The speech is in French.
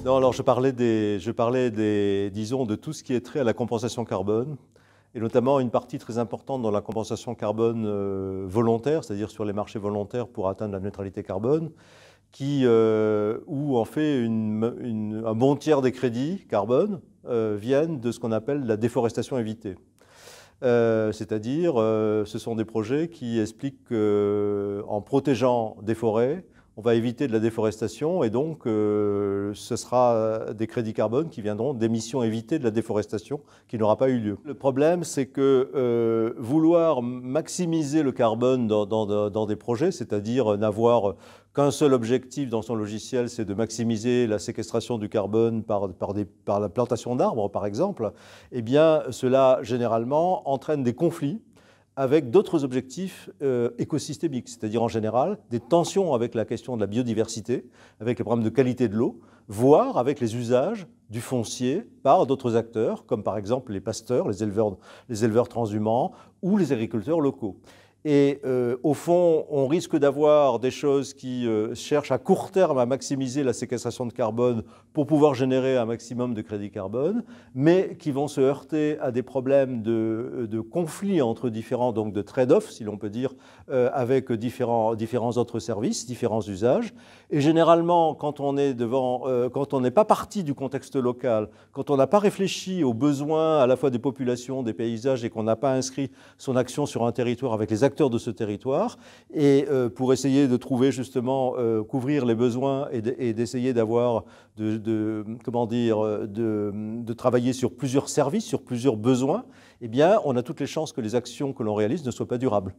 Non, alors disons, de tout ce qui est trait à la compensation carbone, et notamment une partie très importante dans la compensation carbone volontaire, c'est-à-dire sur les marchés volontaires pour atteindre la neutralité carbone, où en fait un bon tiers des crédits carbone viennent de ce qu'on appelle la déforestation évitée. C'est-à-dire, ce sont des projets qui expliquent qu'en protégeant des forêts, on va éviter de la déforestation et donc ce sera des crédits carbone qui viendront d'émissions évitées de la déforestation qui n'aura pas eu lieu. Le problème, c'est que vouloir maximiser le carbone dans des projets, c'est-à-dire n'avoir qu'un seul objectif dans son logiciel, c'est de maximiser la séquestration du carbone par la plantation d'arbres, par exemple, eh bien, cela, généralement, entraîne des conflits avec d'autres objectifs écosystémiques, c'est-à-dire en général des tensions avec la question de la biodiversité, avec les problèmes de qualité de l'eau, voire avec les usages du foncier par d'autres acteurs, comme par exemple les pasteurs, les éleveurs transhumants ou les agriculteurs locaux. Et au fond, on risque d'avoir des choses qui cherchent à court terme à maximiser la séquestration de carbone pour pouvoir générer un maximum de crédits carbone, mais qui vont se heurter à des problèmes de conflits entre différents, donc de trade-off, si l'on peut dire, avec différents autres services, différents usages. Et généralement, quand on n'est pas parti du contexte local, quand on n'a pas réfléchi aux besoins à la fois des populations, des paysages, et qu'on n'a pas inscrit son action sur un territoire avec les acteurs de ce territoire, et pour essayer de trouver justement, couvrir les besoins et d'essayer d'avoir, de travailler sur plusieurs services, sur plusieurs besoins, eh bien, on a toutes les chances que les actions que l'on réalise ne soient pas durables.